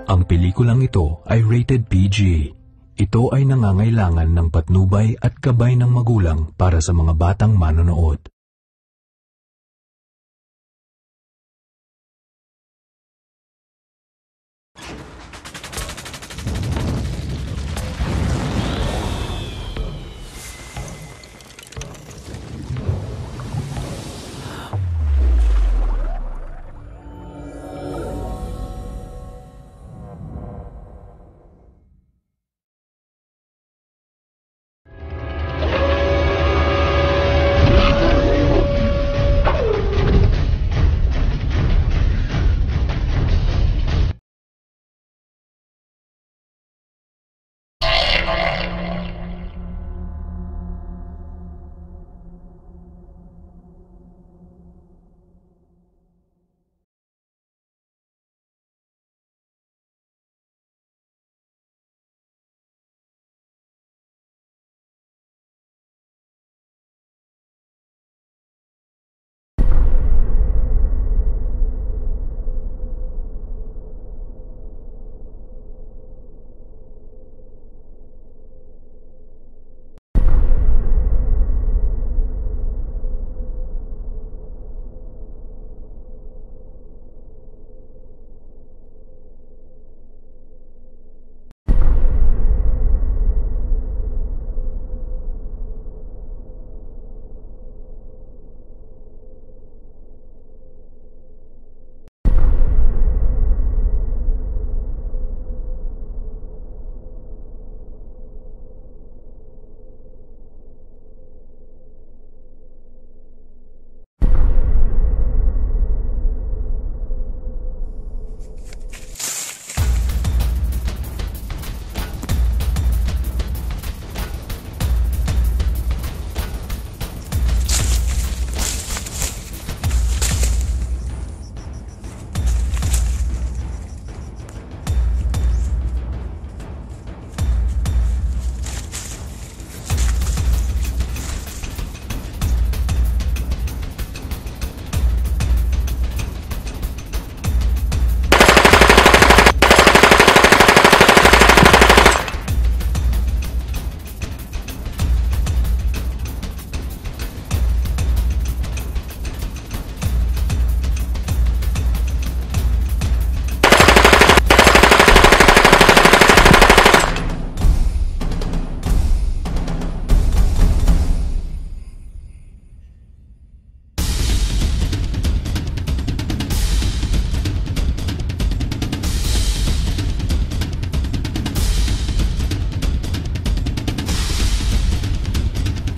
Ang pelikulang ito ay rated PG. Ito ay nangangailangan ng patnubay at gabay ng magulang para sa mga batang manonood.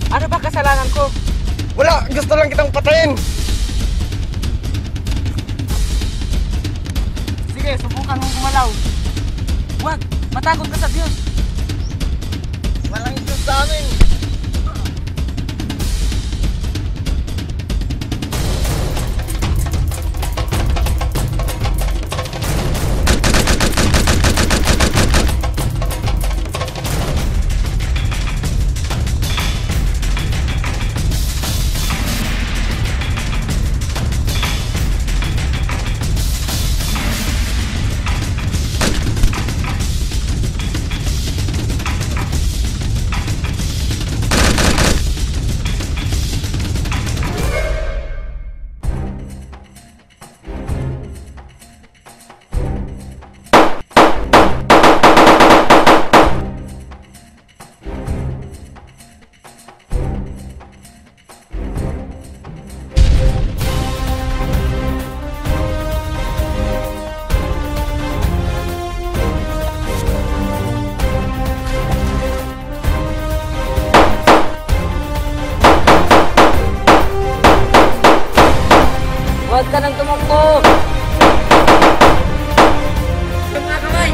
Ano ba kasalanan ko? Wala! Gusto lang kitang patayin! Sige, subukan mong gumalaw. Huwag! Matakot ka sa Diyos! Walang Diyos sa amin! Huwag ka nang tumakbo! Mga kamay!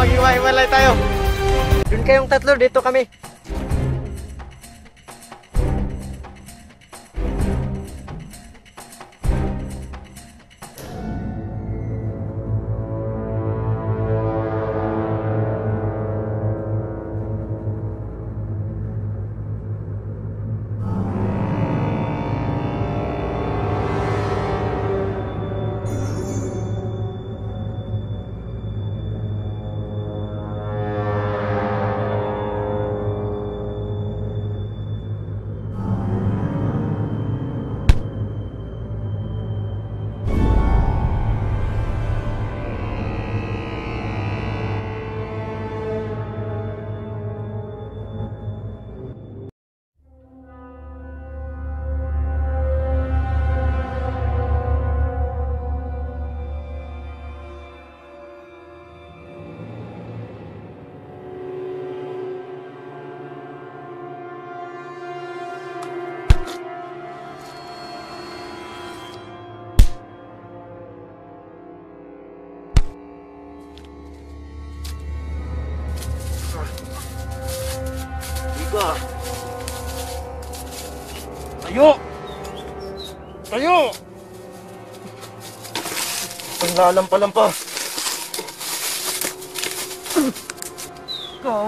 maghiwa-hiwalay tayo. Doon kayong tatlo, dito kami. Iba. Tayo! Tayo! Ang lalampa-lampa. Ikaw.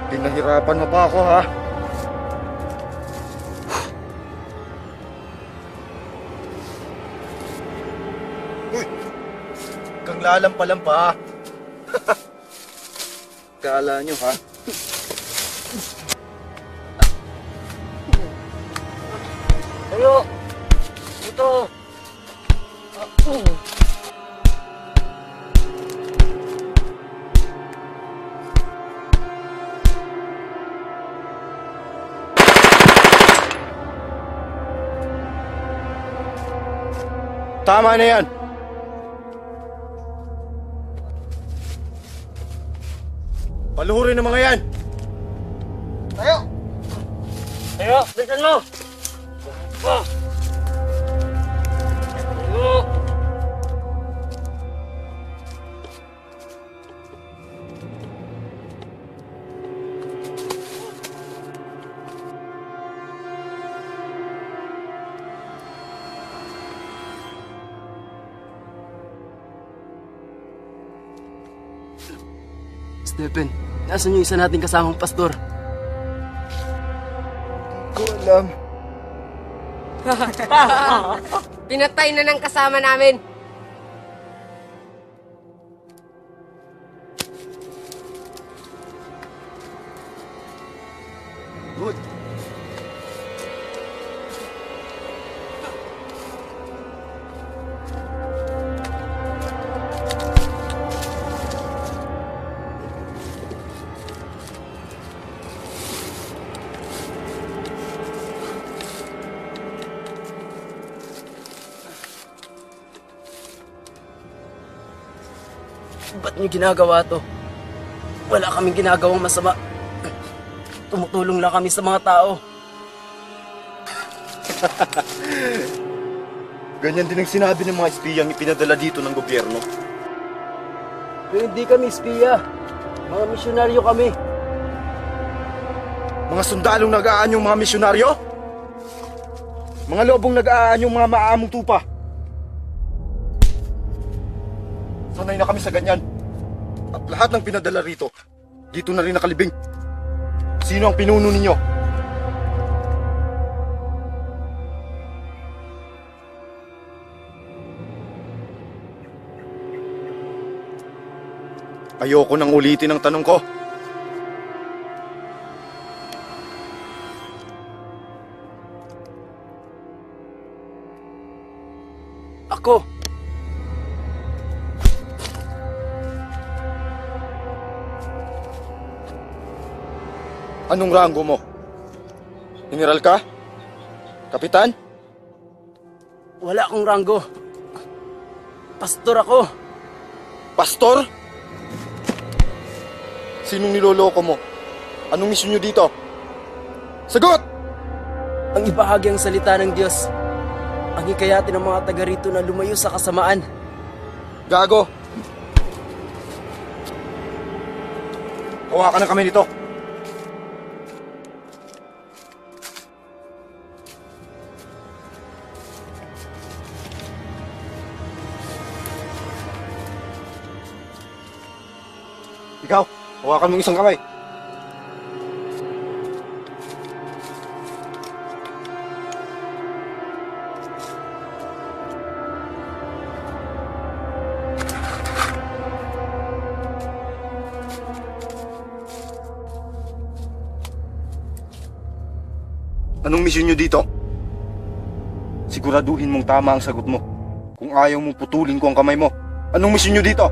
Pinahirapan mo pa ako, ha? Uy! Kang lalampa-lampa, ha? Kala nyo, ha? Tayo! Dito! Tama na yan! Paluhurin ng mga yan! Tayo! Tayo! Bilisan mo! Tayo! Stephen, nasaan yung isa nating kasamang pastor? Ko alam. Pinatay na ng kasama namin. Good. Ba't niyo ginagawa to? Wala kaming ginagawang masama. Tumutulong lang kami sa mga tao. Ganyan din ang sinabi ng mga espiyang ipinadala dito ng gobyerno. Pero hindi kami espiya. Mga misyonaryo kami. Mga sundalong nag-aanyong mga misyonaryo? Mga lobong nag-aanyong mga maamong tupa? Sanay na kami sa ganyan. At lahat ng pinadala rito, dito na rin nakalibing. Sino ang pinuno ninyo? Ayoko nang ulitin ang tanong ko. Ako. Anong rango mo? General ka? Kapitan? Wala akong ranggo. Pastor ako. Pastor? Sinong niloloko mo? Anong misyon nyo dito? Sagot! ang ibahagi ang salita ng Diyos. Ang hikayatin ng mga taga rito na lumayo sa kasamaan. Gago! Hawakan na kami nito. Ikaw, hawakan mo isang kamay. Anong misyon nyo dito? Siguraduhin mong tama ang sagot mo. Kung ayaw mong putulin ko ang kamay mo. Anong misyon nyo dito?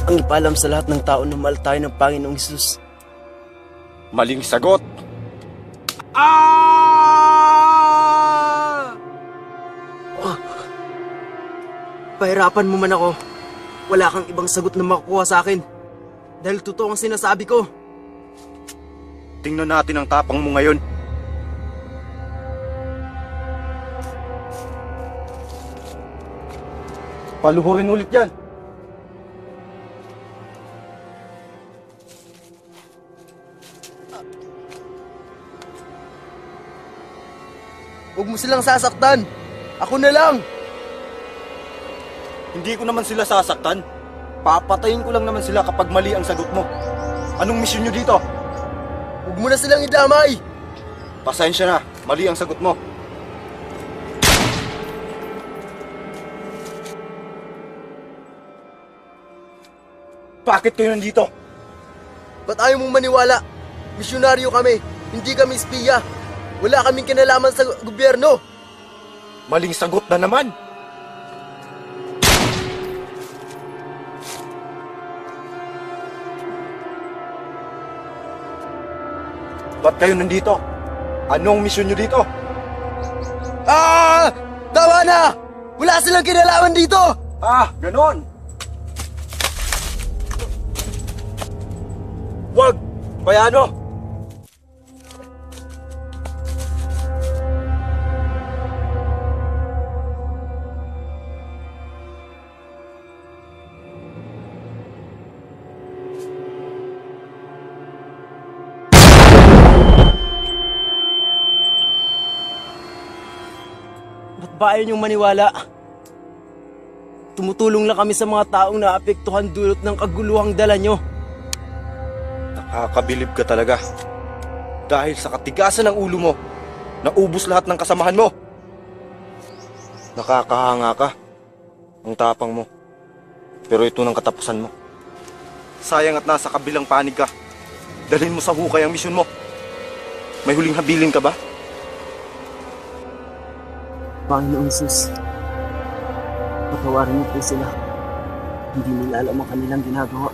Ang ipaalam sa lahat ng tao na mahal tayo ng Panginoong Hesus. Maling sagot. Pahirapan mo man ako. Wala kang ibang sagot na makukuha sa akin. Dahil totoo ang sinasabi ko. Tingnan natin ang tapang mo ngayon. Paluhurin ulit yan. Huwag mo silang sasaktan. Ako na lang. Hindi ko naman sila sasaktan. Papatayin ko lang naman sila kapag mali ang sagot mo. Anong misyon nyo dito? Huwag mo na silang idamay. Pasensya na, mali ang sagot mo. Bakit kayo nandito? Ba't ayaw mong maniwala? Misyonaryo kami. Hindi kami espiya. Wala kaming kinalaman sa gobyerno. Maling sagot na naman. Ba't kayo nandito? Anong misyon nyo dito? Tama na! Wala silang kinalaman dito! Ganon! Wag! Bayano! Ba't ba ayaw niyong maniwala? Tumutulong lang kami sa mga taong naapektuhan dulot ng kaguluhang dala nyo. Nakakabilib ka talaga. Dahil sa katigasan ng ulo mo, naubos lahat ng kasamahan mo. Nakakahanga ka. Ang tapang mo. Pero ito ng katapusan mo. Sayang at nasa kabilang panig ka. Dalhin mo sa hukay ang misyon mo. May huling habilin ka ba? Panginoong Hesus, patawarin niyo po sila. Hindi nila alam ang kanilang ginagawa.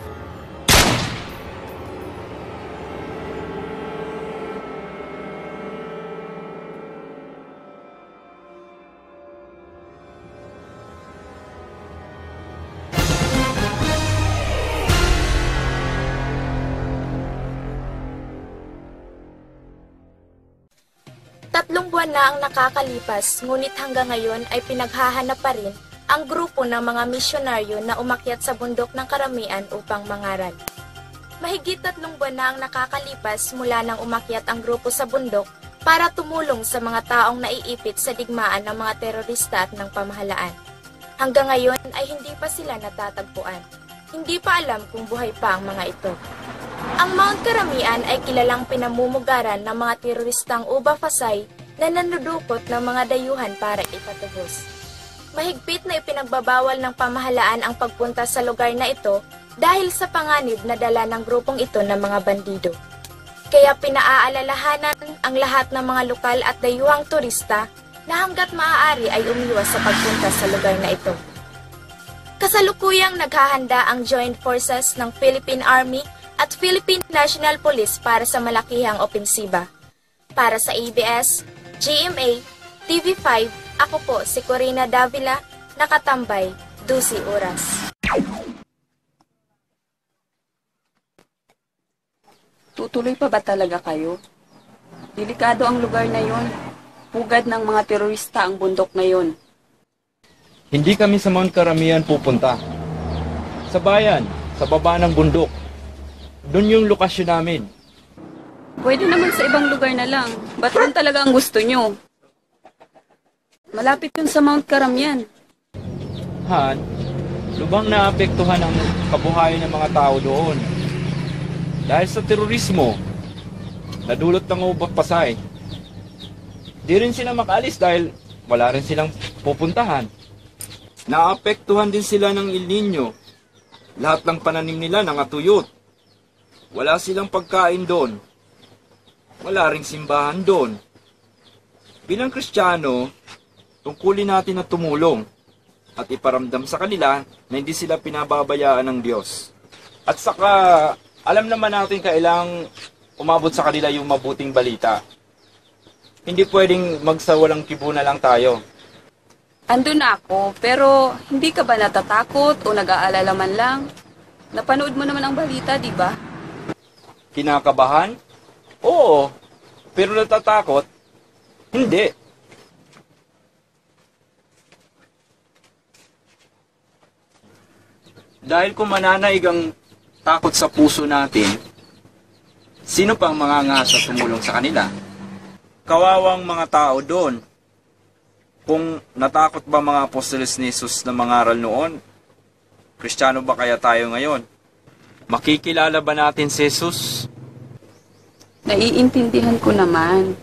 Tatlong buwan na ang nakakalipas, ngunit hanggang ngayon ay pinaghahanap pa rin ang grupo ng mga misyonaryo na umakyat sa bundok ng Karamian upang mangaral. Mahigit 3 buwan na ang nakakalipas mula nang umakyat ang grupo sa bundok para tumulong sa mga taong naiipit sa digmaan ng mga terorista at ng pamahalaan. Hanggang ngayon ay hindi pa sila natatagpuan. Hindi pa alam kung buhay pa ang mga ito. Ang Mount Karamian ay kilalang pinamumugaran ng mga teroristang Uba Fasay na nanudukot ng mga dayuhan para ipatubos. Mahigpit na ipinagbabawal ng pamahalaan ang pagpunta sa lugar na ito dahil sa panganib na dala ng grupong ito ng mga bandido. Kaya pinaaalalahanan ang lahat ng mga lokal at dayuhang turista na hanggat maaari ay umiwas sa pagpunta sa lugar na ito. Kasalukuyang naghahanda ang Joint Forces ng Philippine Army at Philippine National Police para sa malakihang opensiba. Para sa ABS, GMA, TV5, ako po si Corina Davila, nakatambay, 12 oras. Tutuloy pa ba talaga kayo? Delikado ang lugar na yon. Pugad ng mga terorista ang bundok na yon. Hindi kami sa Mount Karamihan pupunta. Sa bayan, sa baba ng bundok. Doon yung lokasyon namin. Pwede naman sa ibang lugar na lang. Ba't yun talaga ang gusto nyo? Malapit yun sa Mount Karamihan. Han, lubang naapektuhan ang kabuhayan ng mga tao doon. Dahil sa terorismo, nadulot ng ubak pasay. Di rin sila makaalis dahil wala rin silang pupuntahan. Naapektuhan din sila ng El Nino. Lahat ng pananim nila nangatuyot. Wala silang pagkain doon. Wala ring simbahan doon. Bilang Kristiyano, tungkulin natin na tumulong at iparamdam sa kanila na hindi sila pinababayaan ng Diyos. At saka, alam naman natin kailangang umabot sa kanila yung mabuting balita. Hindi pwedeng magsawalang kibo na lang tayo. Andun ako, pero hindi ka ba natatakot o nag-aalala man lang? Napanood mo naman ang balita, di ba? Kinakabahan? Oo. Pero natatakot? Hindi. Dahil kung mananaig ang takot sa puso natin, sino pang mangangasa tumulong sa kanila? Kawawang mga tao doon. Kung natakot ba mga apostoles ni Jesus na mangaral noon, Kristiyano ba kaya tayo ngayon? Makikilala ba natin si Jesus? Naiintindihan ko naman.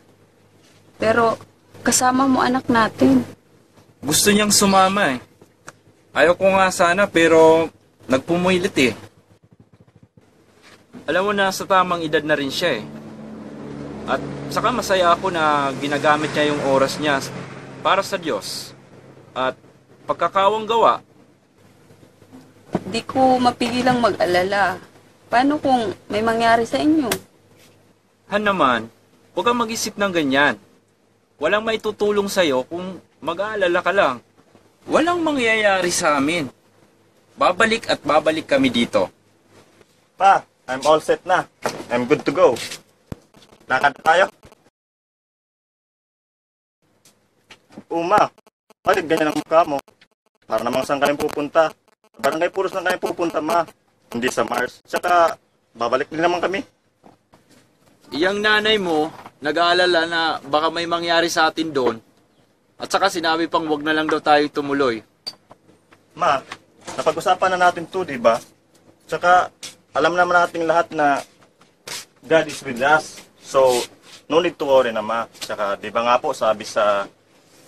Pero kasama mo anak natin. Gusto niyang sumama eh. Ayaw ko nga sana pero nagpumuilit eh. Alam mo na sa tamang edad na rin siya eh. At saka masaya ako na ginagamit niya yung oras niya para sa Diyos. At pagkakawang gawa. Di ko mapigilang mag-alala. Paano kung may mangyari sa inyo? Han naman, huwag kang mag-isip ng ganyan. Walang may tutulong sa'yo kung mag-aalala ka lang. Walang mangyayari sa amin. Babalik at babalik kami dito. Pa, I'm all set na. I'm good to go. Lakad na tayo. Uma, bakit ganyan ang mukha mo? Para namang saan kami pupunta. Barangay Puros lang kami pupunta, ma. Hindi sa Mars. Tsaka, babalik din naman kami. Iyang nanay mo, nag-aalala na baka may mangyari sa atin doon. At saka sinabi pang wag na lang daw tayo tumuloy. Ma, napag-usapan na natin to, di ba? Tsaka, alam naman nating lahat na God is with us. So, no need to worry na, ma. Tsaka, di ba nga po, sabi sa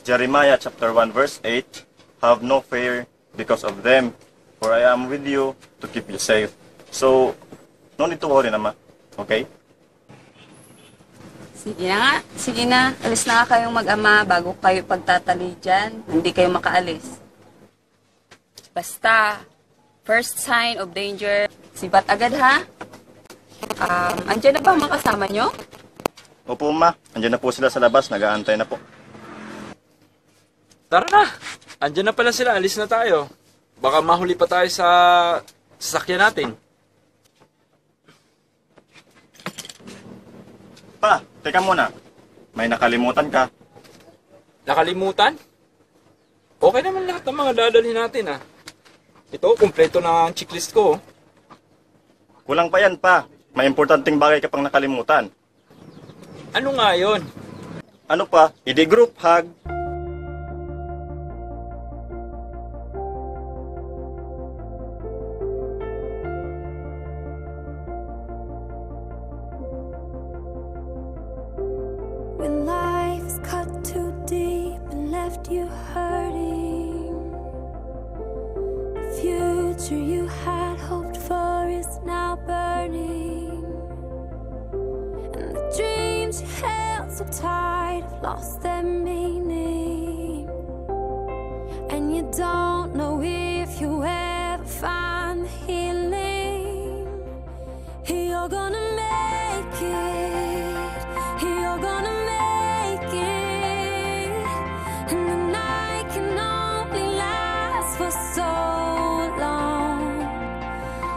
Jeremiah chapter 1 verse 8, have no fear because of them, for I am with you to keep you safe. So, no need to worry na, ma. Okay? Sige na nga. Sige na. Alis na nga kayong mag-ama bago kayo pagtatali dyan. Hindi kayo makaalis. Basta, first sign of danger, sibat agad ha. Andyan na ba ang mga kasama nyo? Opo, ma. Andiyan na po sila sa labas. Nag-aantay na po. Tara na! Andyan na pala sila, alis na tayo. Baka mahuli pa tayo sa sasakyan natin. Pa, teka muna. May nakalimutan ka. Nakalimutan? Okay naman lahat ng mga dadalhin natin ah. Ito, kumpleto na ang checklist ko. Kulang pa yan, pa. May importanteng bagay ka pang nakalimutan. Ano nga yun? Ano pa? Hindi group hug. When life's cut too deep and left you hurting, the future you had hoped for is now burning, and the dreams you held so tight have lost their meaning, and you don't know if you ever find the healing. You're gonna make it. You're gonna make it, and the night can only last for so long.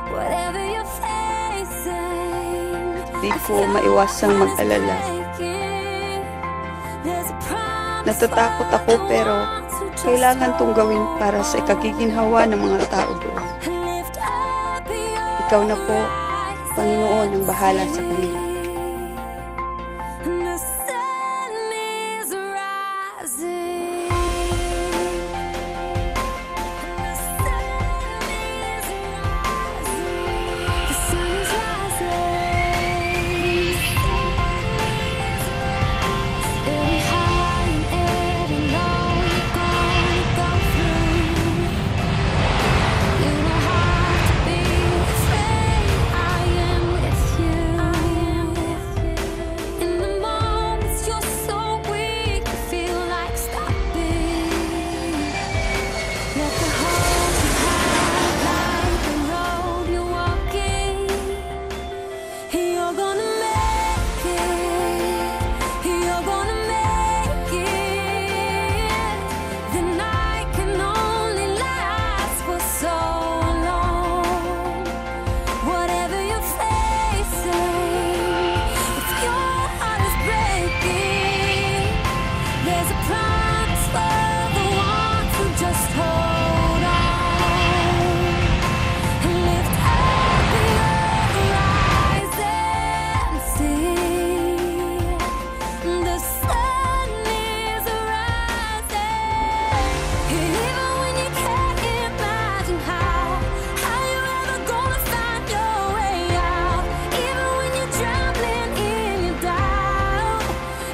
Whatever you're facing, Di ko maiwasang mag-alala. Natatakot ako pero kailangan tong gawin para sa ikagiginhawa ng mga tao doon. Ikaw na po, Panginoon, ang bahala sa kanila.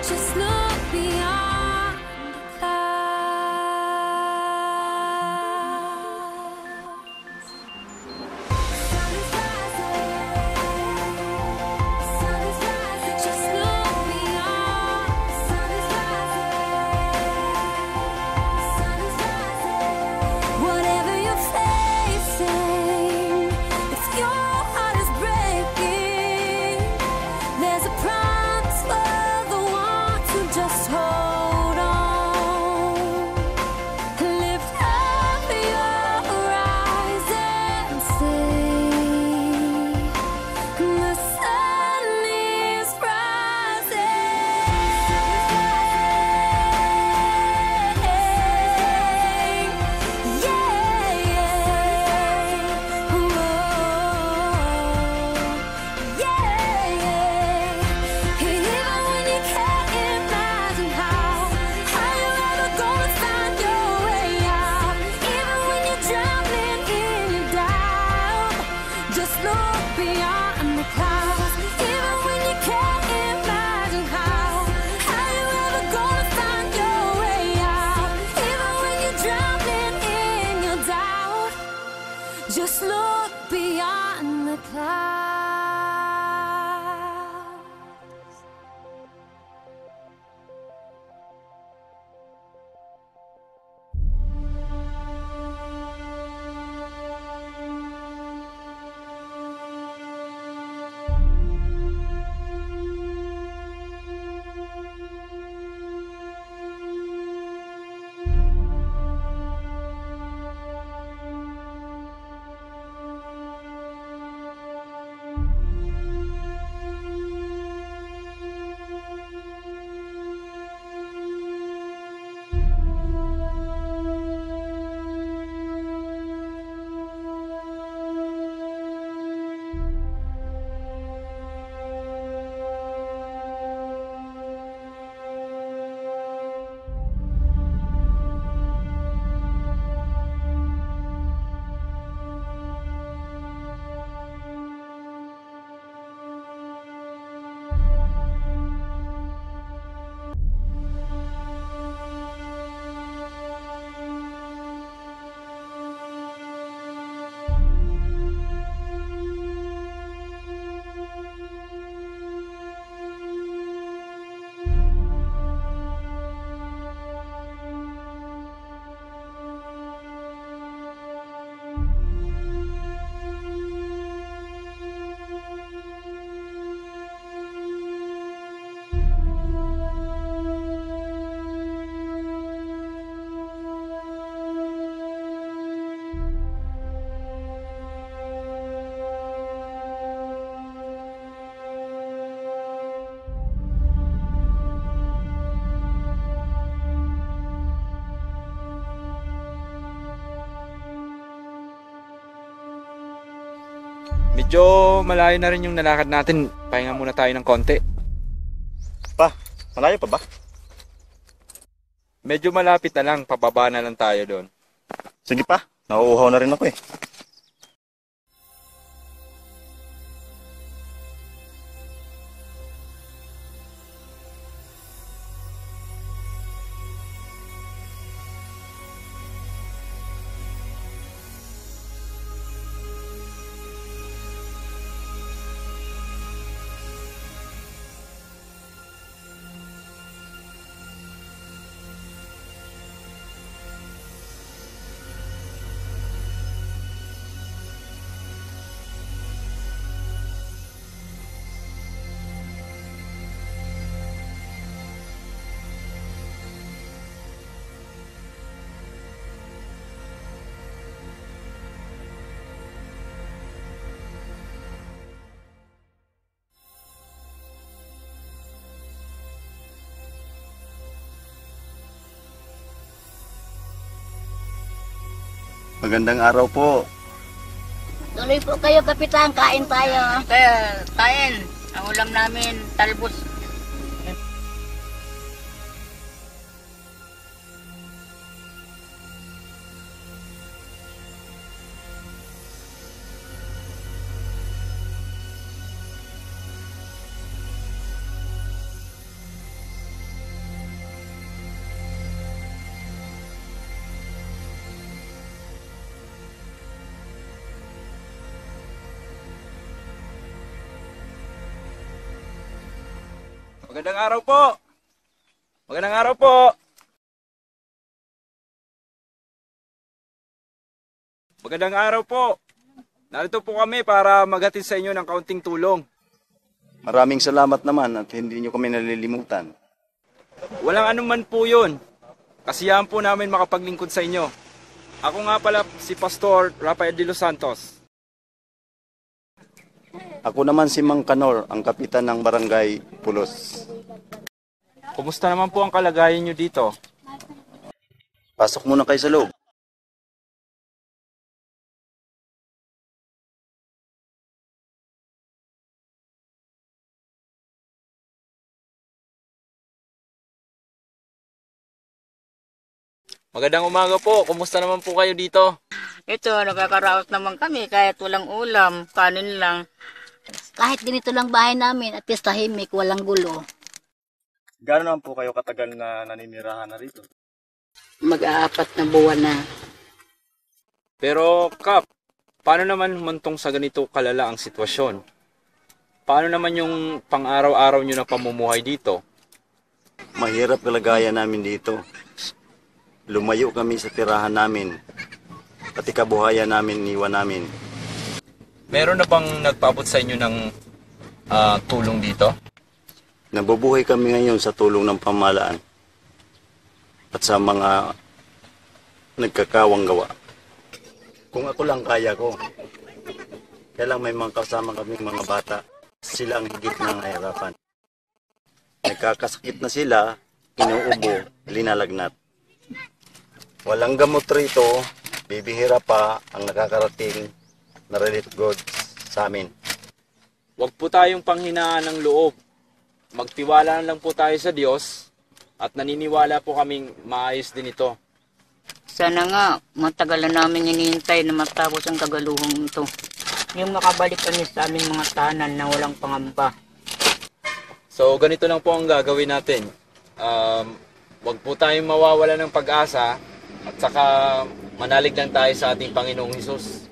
Just look beyond the clouds. Medyo malayo na rin yung nalakad natin. Pahinga muna tayo ng konti. Pa, malayo pa ba? Medyo malapit na lang, pababa na lang tayo doon. Sige pa, nauuhaw na rin ako eh. Magandang araw po. Tuloy po kayo, Kapitan. Kain tayo. Kain. Ang ulam namin, talbos. Magandang araw po! Magandang araw po! Magandang araw po! Narito po kami para maghatid sa inyo ng kaunting tulong. Maraming salamat naman at hindi nyo kami nalilimutan. Walang anuman po yun. Kasiyahan po namin makapaglingkod sa inyo. Ako nga pala si Pastor Rafael de los Santos. Ako naman si Mang Kanor, ang kapitan ng Barangay Pulos. Kumusta naman po ang kalagayan nyo dito? Pasok muna kayo sa loob. Magandang umaga po. Kumusta naman po kayo dito? Ito, nakakaraos naman kami kahit walang ulam, kanin lang. Kahit ganito lang bahay namin at least tahimik, walang gulo. Gano'n naman po kayo katagal na naninirahan na rito? Mag-aapat na buwan na. Pero, Kap, paano naman humantong sa ganito kalala ang sitwasyon? Paano naman yung pang-araw-araw nyo na pamumuhay dito? Mahirap kalagayan namin dito. Lumayo kami sa tirahan namin. Pati kabuhayan namin, niwan namin. Meron na bang nagpaabot sa inyo ng tulong dito? Nabubuhay kami ngayon sa tulong ng pamahalaan at sa mga nagkakawang gawa. Kung ako lang kaya ko. Kaya lang may mga kasama kami mga bata. Sila ang higit ng nahirapan. Nagkakasakit na sila, inuubo, linalagnat. Walang gamot rito, bibihira pa ang nakakarating na relief goods sa amin. Huwag po tayong panghinaan ng loob. Magtiwala lang po tayo sa Diyos at naniniwala po kaming maayos din ito. Sana nga, matagal na namin hinihintay na matapos ang kagaluhong ito. Yung makabalik kami sa aming mga tahanan na walang pangamba. So, ganito lang po ang gagawin natin. Huwag po tayong mawawala ng pag-asa at saka manalig lang tayo sa ating Panginoong Hesus.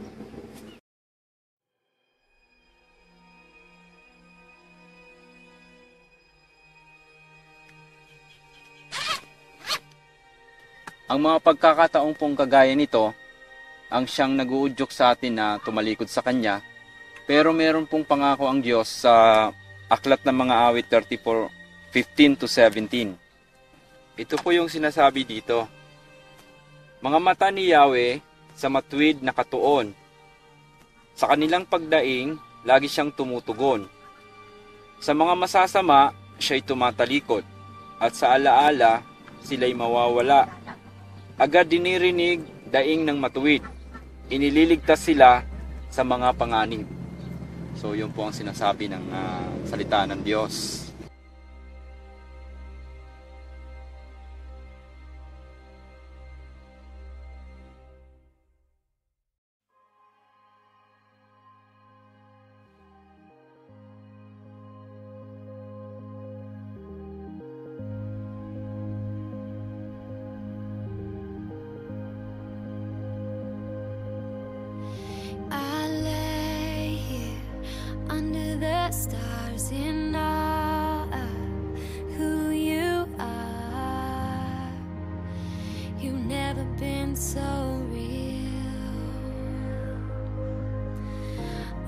Ang mga pagkakataong pong kagaya nito, ang siyang nag-uudyok sa atin na tumalikod sa Kanya, pero meron pong pangako ang Diyos sa Aklat ng Mga Awit 34:15-17. Ito po yung sinasabi dito. Mga mata ni Yahweh sa matuwid na katuon. Sa kanilang pagdaing, lagi siyang tumutugon. Sa mga masasama, siya'y tumatalikod. At sa alaala, sila'y mawawala. Agad dinirinig daing ng matuwid. Inililigtas sila sa mga panganib. So yun po ang sinasabi ng salita ng Diyos. I lay here under the stars in awe of who you are. You've never been so real.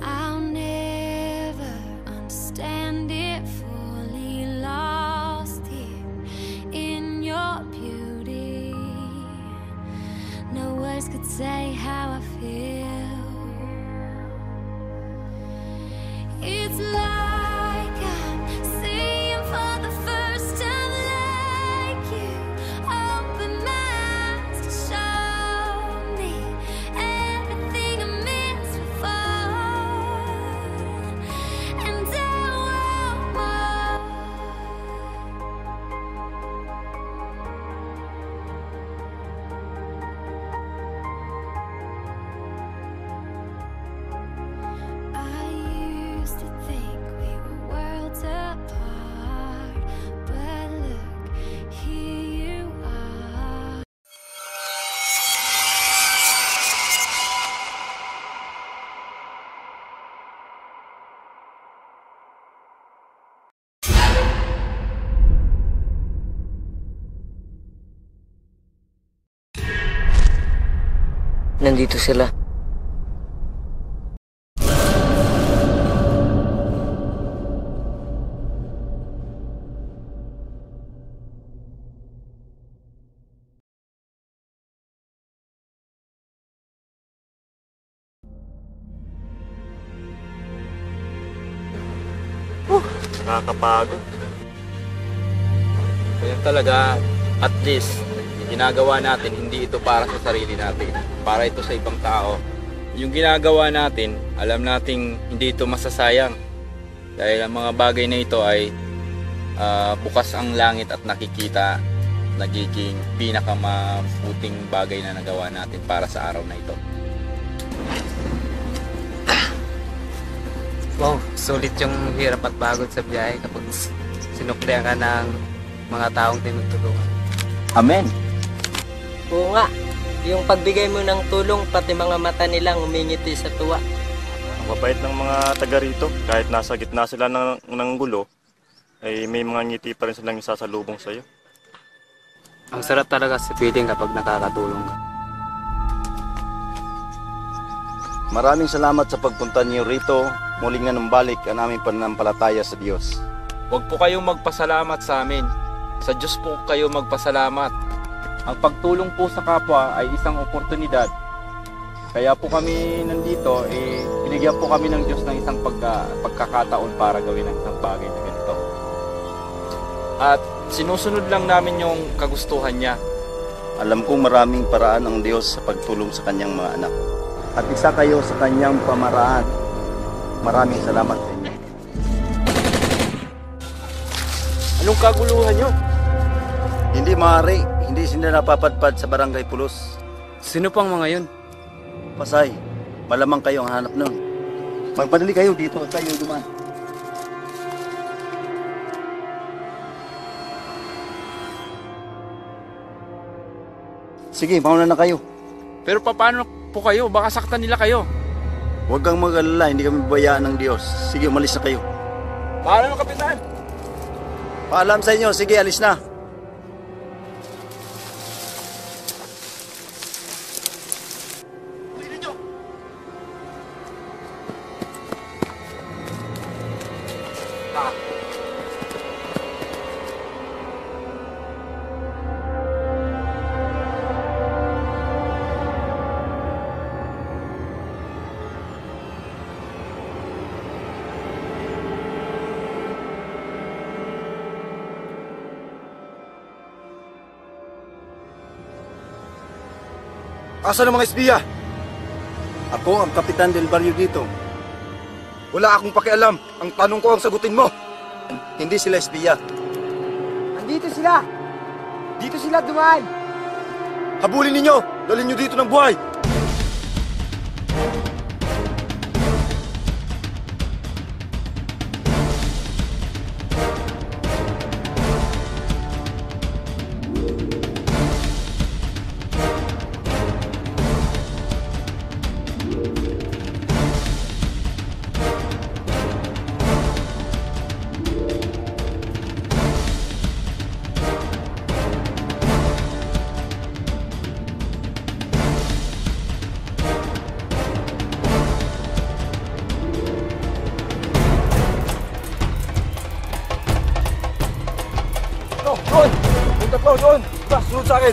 I'll never understand it, fully lost here in your beauty. No words could say how I feel. It's like I'm seeing for the first time, like you open my eyes to show me everything I missed before, and I want more. I used to think we were worlds apart, but look, here you are. Nandito sila. Nakakapagod. Kaya talaga, at least, ginagawa natin, hindi ito para sa sarili natin. Para ito sa ibang tao. Yung ginagawa natin, alam nating hindi ito masasayang. Dahil ang mga bagay na ito ay bukas ang langit at nakikita, nagiging pinakamabuting bagay na nagawa natin para sa araw na ito. Wow, sulit yung hirap at pagod sa biyahe kapag sinuklihan ka ng mga taong tinutulungan. Amen! Oo nga, yung pagbigay mo ng tulong, pati mga mata nilang umingiti sa tuwa. Ang mabait ng mga taga rito, kahit nasa gitna sila ng gulo, ay may mga ngiti pa rin silang isasalubong sa'yo. Ang sarap talaga sa feeling kapag nakakatulong ka. Maraming salamat sa pagpunta niyo rito. Muling nga numbalik ang aming pananampalataya sa Diyos. Huwag po kayong magpasalamat sa amin. Sa Diyos po kayo magpasalamat. Ang pagtulong po sa kapwa ay isang oportunidad. Kaya po kami nandito, binigyan po kami ng Diyos ng isang pagkakataon para gawin ang isang bagay na ganito. At sinusunod lang namin yung kagustuhan niya. Alam kong maraming paraan ang Diyos sa pagtulong sa kanyang mga anak. At isa kayo sa kanyang pamaraan. Maraming salamat sa inyo. Anong kaguluhan nyo? Hindi maaari, hindi sila napapadpad sa Barangay Pulos. Sino pang mga yun? Pasay, malamang kayo ang hanap nun. Magpadali kayo dito, kayo duman. Sige, mauna na kayo. Pero paano po kayo? Baka saktan nila kayo. Huwag kang mag-alala, hindi kami bayaan ng Diyos. Sige, umalis na kayo. Paalam mo, Kapitan! Paalam sa inyo, sige, alis na. Asan ang mga espiya? Ako ang Kapitan Del Barrio dito. Wala akong pakialam. Ang tanong ko ang sagutin mo. Hindi sila espiya. Andito sila! Dito sila dumaan! Habulin ninyo! Dalhin nyo dito ng buhay! Doon! Yung tatlo, doon! Basta, sunod sa akin!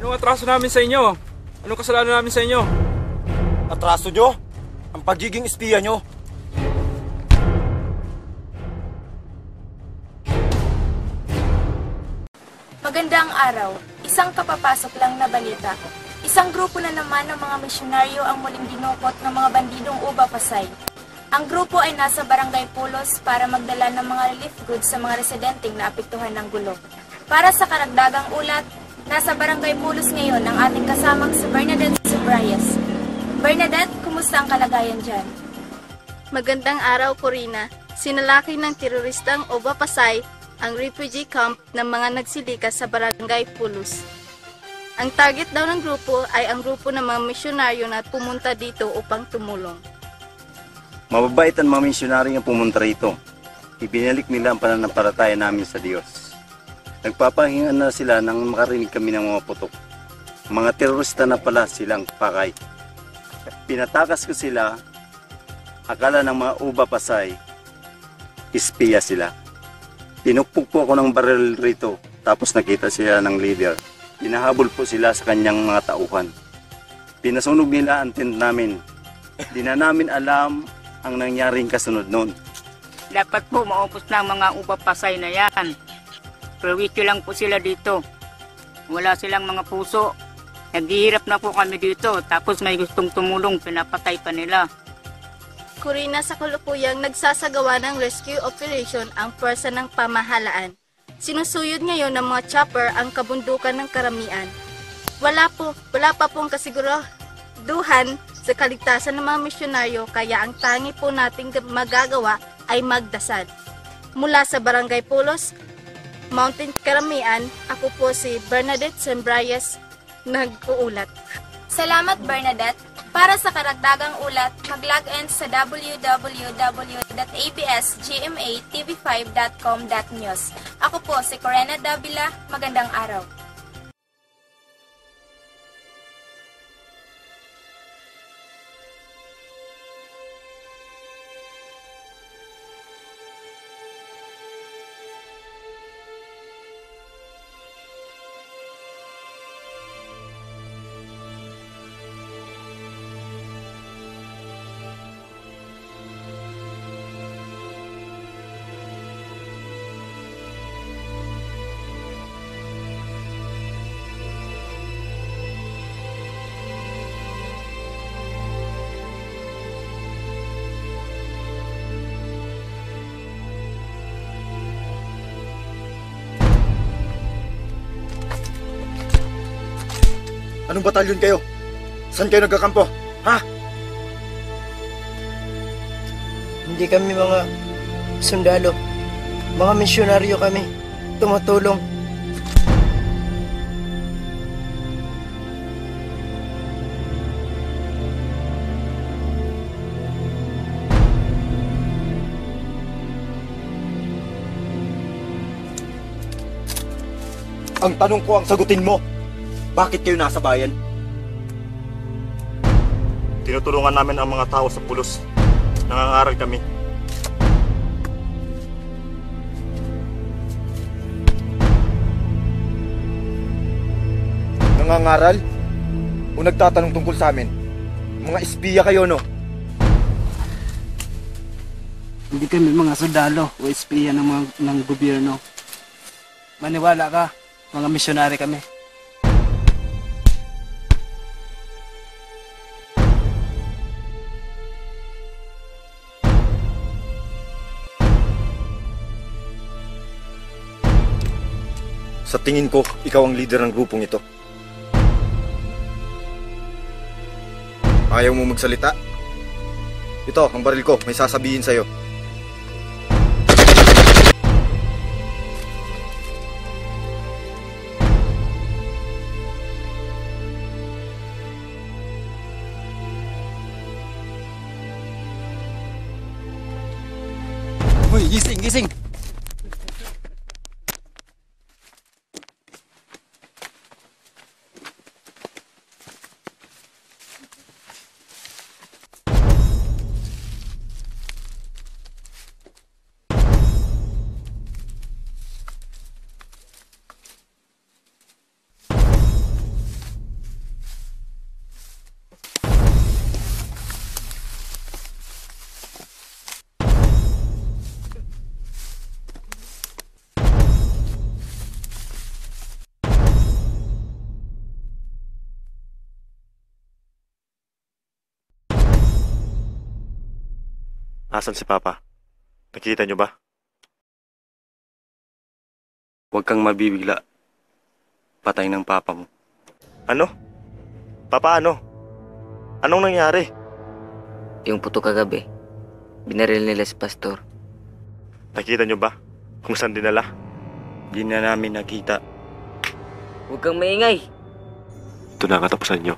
Anong atraso namin sa inyo? Anong kasalanan namin sa inyo? Atraso nyo? Ang pagiging espiya nyo? Magandang araw. Isang kapapasok lang na balita. Isang grupo na naman ng mga misyonaryo ang muling dinukot ng mga bandidong Uba Pasay. Ang grupo ay nasa Barangay Pulos para magdala ng mga relief goods sa mga residenteng naapektuhan ng gulo. Para sa karagdagang ulat, nasa Barangay Pulos ngayon ang ating kasamang si Bernadette Sembrayes. Bernadette, kumusta ang kalagayan dyan? Magandang araw, Corina. Sinalaki ng teroristang Uba Pasay ang refugee camp ng mga nagsilikas sa Barangay Pulos. Ang target daw ng grupo ay ang grupo ng mga misyonaryo na pumunta dito upang tumulong. Mababait ang mga misyonaryo na pumunta rito. Ibinalik nila ang pananampalataya namin sa Diyos. Nagpapahinga na sila nang makarinig kami ng mga putok. Mga terorista na pala silang pakay. Pinatakas ko sila, akala ng mga Uba Pasay, espiya sila. Tinukpok po ako ng baril rito, tapos nakita siya ng leader. Pinahabol po sila sa kanyang mga tauhan. Pinasunog nila ang tent namin. Di na namin alam ang nangyaring kasunod noon. Dapat po maupos na ang mga Uba Pasay na yan. Perwisyo lang po sila dito. Wala silang mga puso. Naghihirap na po kami dito, tapos may gustong tumulong, pinapatay pa nila. Corina, sa kalupuyang nagsasagawa ng rescue operation ang pwersa ng pamahalaan. Sinusuyod ngayon ng mga chopper ang kabundukan ng Karamian. Wala pa pong kasiguraduhan sa kaligtasan ng mga misyonaryo, kaya ang tangi po nating magagawa ay magdasal. Mula sa Barangay Pulos, Mountain Karamian, ako po si Bernadette Sembrayes, nag-uulat. Salamat, Bernadette. Para sa karagdagang ulat, mag-log in sa www.absgmatv5.com.news. Ako po si Corena Davila. Magandang araw. Anong batalyon kayo? Saan kayo nagkakampo? Ha? Hindi kami mga sundalo. Mga misyonaryo kami. Tumutulong. Ang tanong ko ang sagutin mo. Bakit kayo nasa bayan? Tinutulungan namin ang mga tao sa pulos. Nangangaral kami. Nangangaral? O nagtatanong tungkol sa amin? Mga espiya kayo, no? Hindi kami mga sundalo o espiya ng gobyerno. Maniwala ka, mga misyonary kami. Sa tingin ko, ikaw ang leader ng grupong ito. Ayaw mo magsalita? Ito, ang baril ko. May sasabihin sa'yo. Hoy, gising, gising! Asan si Papa? Nakita niyo ba? Huwag kang mabibigla. Patay ng Papa mo. Ano? Papa, ano? Anong nangyari? Yung puto kagabi, binaril nila si Pastor. Nakita niyo ba? Kung saan dinala? Di na namin nakita. Huwag kang maingay. Ito na katapusan niyo.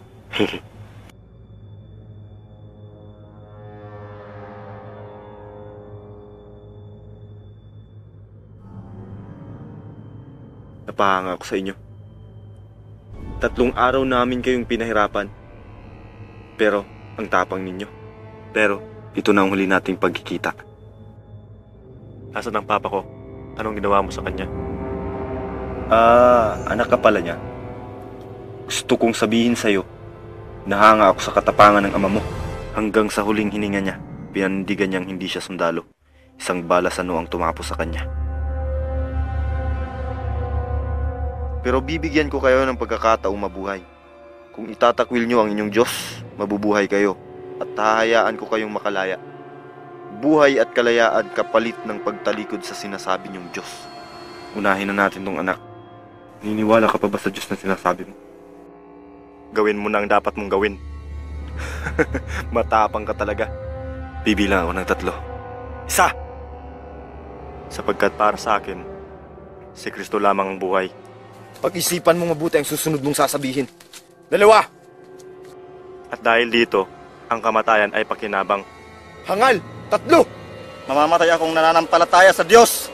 Napahanga ako sa inyo. 3 araw namin kayong pinahirapan. Pero, ang tapang ninyo. Pero, ito na ang huli nating pagkikita. Nasaan ang Papa ko? Anong ginawa mo sa kanya? Anak ka pala niya. Gusto kong sabihin sa'yo, nahanga ako sa katapangan ng ama mo. Hanggang sa huling hininga niya, pinandigan niyang hindi siya sundalo. Isang bala sa noo ang tumapos sa kanya. Pero bibigyan ko kayo ng pagkakataong mabuhay. Kung itatakwil nyo ang inyong Diyos, mabubuhay kayo at hahayaan ko kayong makalaya. Buhay at kalayaan kapalit ng pagtalikod sa sinasabi niyong Diyos. Unahin na natin tong anak. Niniwala ka pa ba sa Diyos na sinasabi mo? Gawin mo na ang dapat mong gawin. Matapang ka talaga. Bibilang ako ng 3. 1! Sapagkat para sa akin, si Kristo lamang ang buhay. Pag-isipan mo mabuti ang susunod mong sasabihin. 2! At dahil dito, ang kamatayan ay pakinabang. Hangal! 3! Mamamatay akong nananampalataya sa Diyos!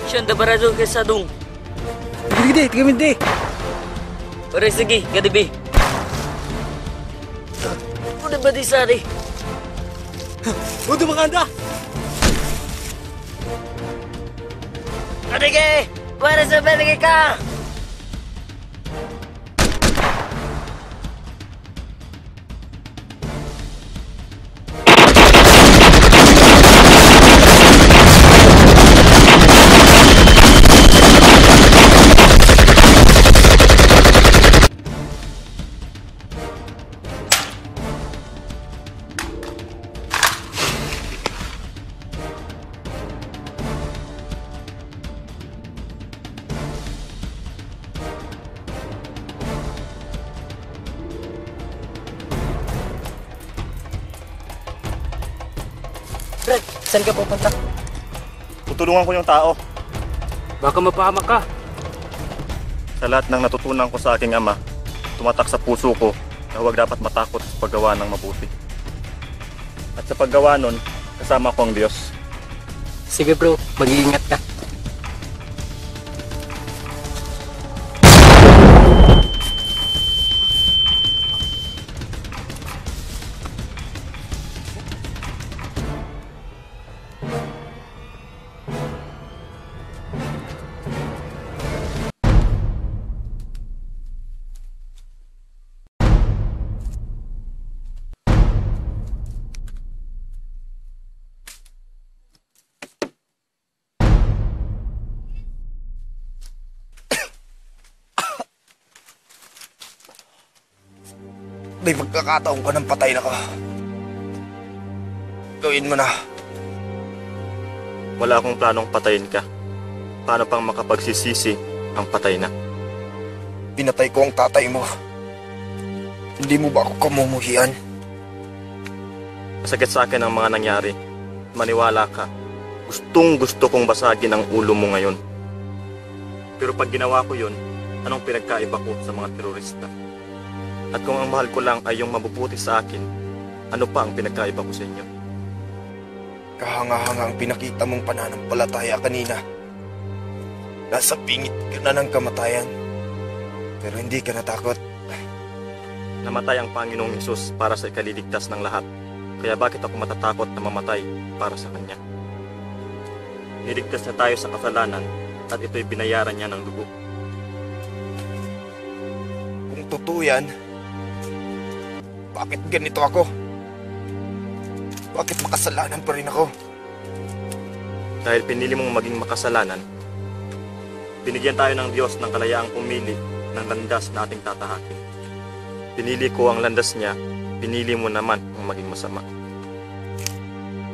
Siya barado kay Sadong. Gede, tiga minti. Ore sige, gadibi. Udah ba di sari? Udah maganda. Adige, para sa baligay ka. Brad, saan ka pupunta? Tutulungan ko yung tao. Baka mapahamak ka. Sa lahat ng natutunan ko sa aking ama, tumatak sa puso ko na huwag dapat matakot sa paggawa ng mabuti. At sa paggawa nun, kasama ko ang Diyos. Sige bro, mag-iingat ka. May pagkakataon ka ng patay na ka. Gawin mo na. Wala akong planong patayin ka. Paano pang makapagsisisi ang patay na? Pinatay ko ang tatay mo. Hindi mo ba ako kamumuhian? Masakit sa akin ang mga nangyari. Maniwala ka. Gustong gusto kong basagin ang ulo mo ngayon. Pero pag ginawa ko yun, anong pinagkaiba ko sa mga terorista? At kung ang mahal ko lang ay yung mabubuti sa akin, ano pa ang pinagkaiba ko sa inyo? Kahanga-hanga ang pinakita mong pananampalataya kanina. Nasa pingit ka na ng kamatayan. Pero hindi ka natakot. Namatay ang Panginoong Hesus para sa ikaliligtas ng lahat. Kaya bakit ako matatakot na mamatay para sa Kanya? Niligtas na tayo sa kasalanan at ito'y binayaran niya ng dugo. Kung totoo yan, bakit ganito ako? Bakit makasalanan pa rin ako? Dahil pinili mong maging makasalanan, binigyan tayo ng Diyos ng kalayaang pumili ng landas na ating tatahakin. Pinili ko ang landas niya, pinili mo naman ang maging masama.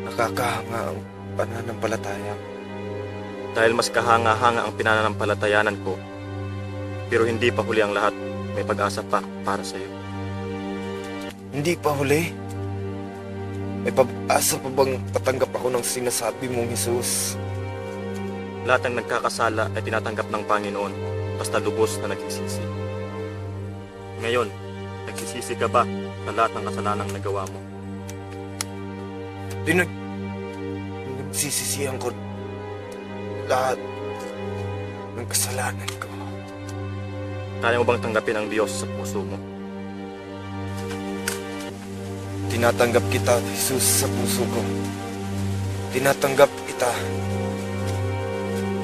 Nakakahanga ang pananampalataya. Dahil mas kahanga-hanga ang pinananampalatayanan ko, pero hindi pa huli ang lahat, may pag-asa pa para sa iyo. Hindi pa huli? May pag-asa pa bang tatanggap ako ng sinasabi mong Jesus? Lahat ng nagkakasala ay tinatanggap ng Panginoon basta lubos na nagsisisi. Ngayon, nagsisisi ka ba sa lahat ng kasalanang nagawa mo? Nagsisisihan ko lahat ng kasalanan ko. Kaya mo bang tanggapin ang Diyos sa puso mo? Tinatanggap kita, Jesus, sa puso ko. Tinatanggap kita.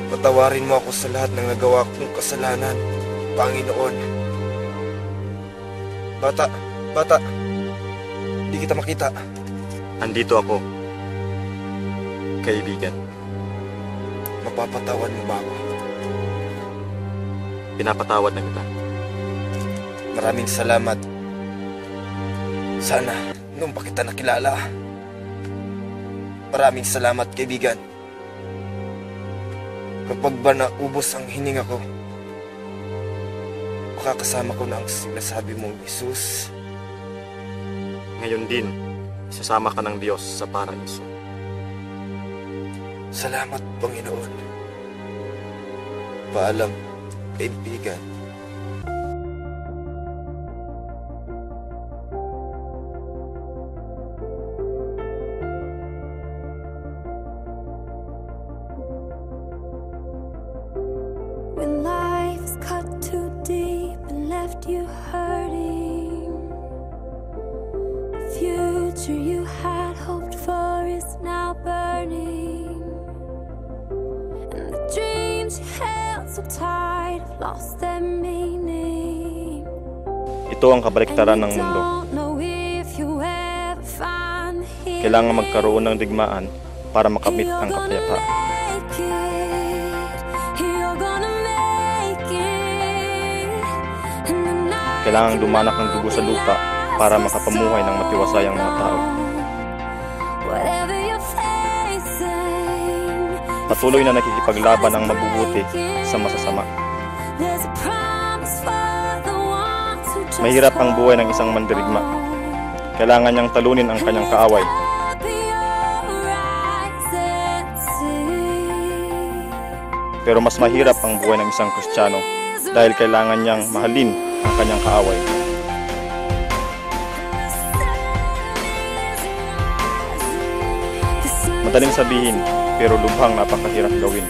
Patawarin mo ako sa lahat ng nagawa kong kasalanan, Panginoon. Bata, hindi kita makita. Andito ako, kaibigan. Mapapatawad mo ba ako? Pinapatawad na kita. Maraming salamat. Sana, nung pa kita nakilala. Maraming salamat, kaibigan. Kapag ba naubos ang hininga ko, makakasama ko na ang sinasabi mong Jesus. Ngayon din, isasama ka ng Diyos sa paraiso. Salamat, Panginoon. Paalam, kaibigan. When life is cut too deep and left you hurting, the future you had hoped for is now burning, and the dreams you held so tight have lost their meaning. Ito ang kabaliktaran ng mundo. Don't know if you ever find the healing. Kailangan magkaroon ng digmaan para makamit ang kapayapaan. Kailangang dumanak ng dugo sa lupa para makapamuhay ng matiwasayang mga tao. Patuloy na nakikipaglaban ang mabubuti sa masasama. Mahirap ang buhay ng isang mandirigma. Kailangan niyang talunin ang kanyang kaaway. Pero mas mahirap ang buhay ng isang Kristiyano dahil kailangan niyang mahalin ang kanyang kaaway. Madaling sabihin, pero lubhang napakahirap gawin.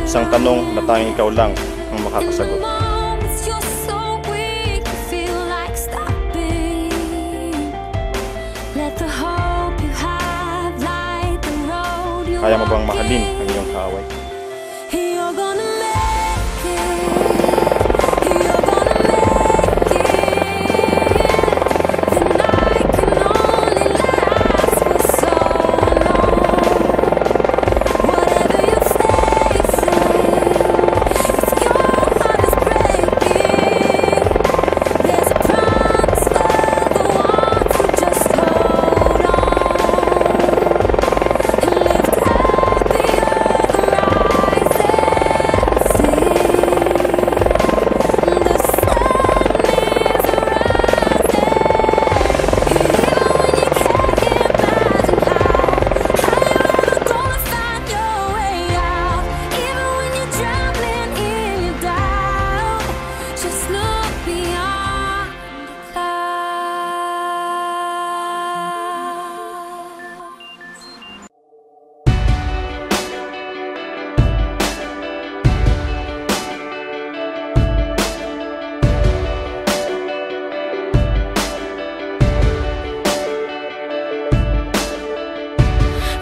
Isang tanong na tanging ikaw lang ang makakasagot. Kaya mo bang mahalin ang iyong kaaway?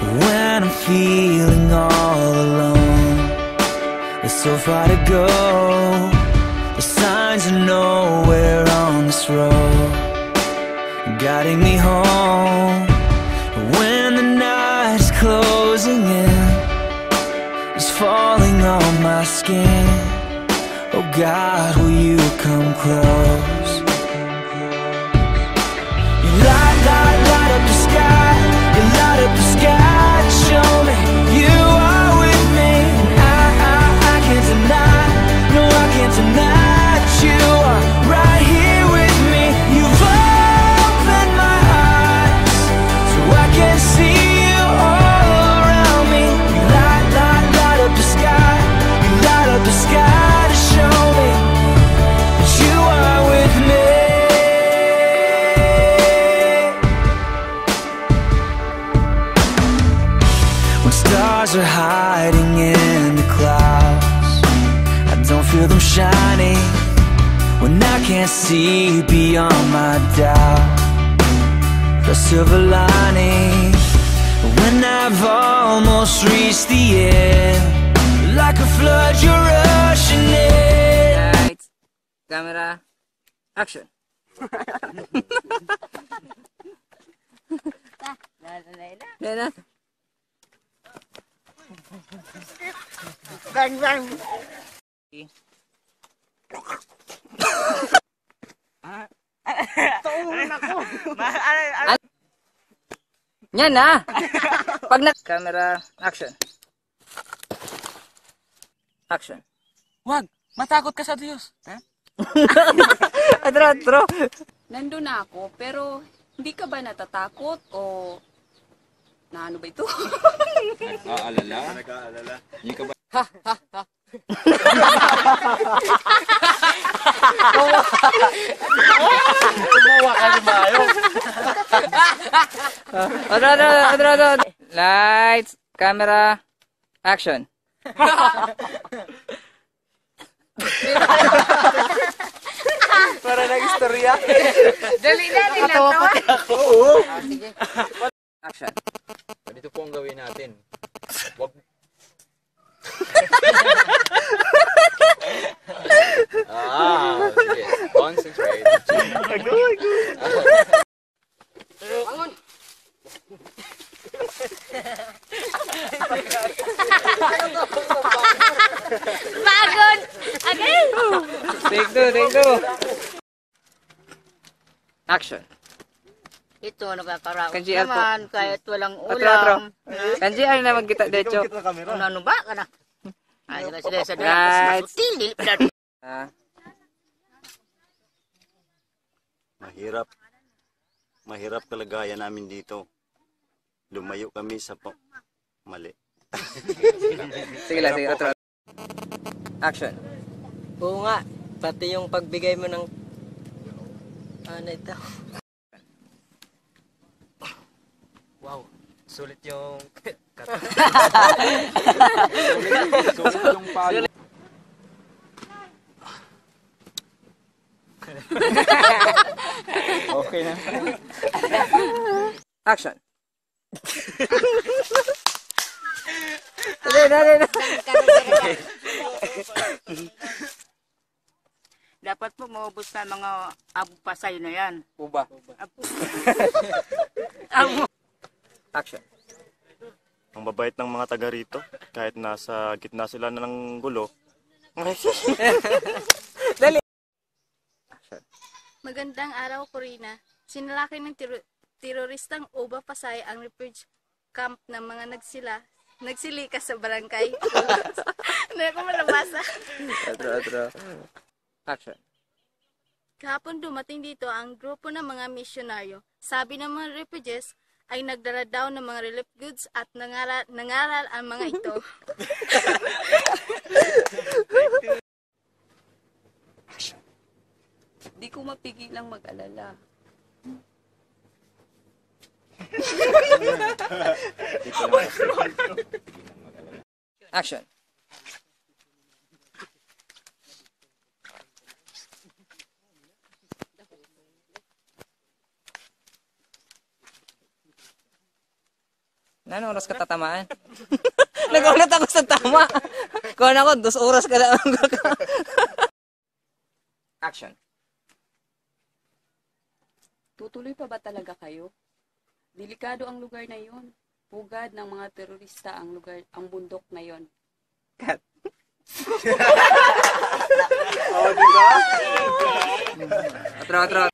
When I'm feeling all alone, there's so far to go. The signs are nowhere on this road, guiding me home. When the night is closing in, it's falling on my skin. Oh God, will you come close? You light up the sky. You light up the sky to show me you are with me. I can't deny, no I can't deny that you are right here with me. You've opened my eyes so I can see you all around me. You light up the sky. You light up the sky to show me that you are with me. Stars are hiding in the clouds, I don't feel them shining. When I can't see beyond my doubt, the silver lining. When I've almost reached the end, like a flood, you're rushing in. Lights, camera, action. Lena. Bang, bang. Yan na. Pag na camera, action. Action. Wag, matakot ka sa Diyos. Atro. Nandun na ako, pero hindi ka ba natatakot o na ano ba ito? Nag-aalala? Nag-aalala. Hindi ka ba? Kumuha ka ni Mayo. Atro. Lights, camera, action. Para nag-istorya. Dali lang to. Oo. Sige. Action. Ganito po ang gawin natin. Wag... sige. Concentrate. Bangun. Bagon! Again! Take two. Action. Ito, nakakaraos Kanji, Alto. naman, kahit walang Atro. ulam. Kanji, ay naman kita, decho. Ano ba ka na? Ay, sila sa Lights. Tili. Mahirap kalagayan namin dito. Lumayo kami sa mali. Sige, atro. Action. Oo nga, pati yung pagbigay mo ng ano ito. Wow, sulit yung Sulit yung palo. Okay na. Action. Dali. Dapat po maubos na mga abupasay na yan. Uba. Action. Ang babait ng mga taga rito, kahit nasa gitna sila na ng gulo. Dali. Magandang araw, Corina. Sinalaki ng teroristang Uba Pasay ang refuge camp ng mga nagsilika sa barangay. Hindi ko malabasa. Atro. Action. Kahapon dumating dito ang grupo ng mga misyonaryo. Sabi ng mga refugees ay nagdala daw ng mga relief goods at nangaral ang mga ito. Di ko mapigilang mag-alala. Action. Anong oras ka tatamaan? Nagulat ako sa tama. Kung ako, 2 oras ka lang. Action. Tutuloy pa ba talaga kayo? Delikado ang lugar na yon. Pugad ng mga terorista ang bundok na yon. Cut. Oh, diba? Atro.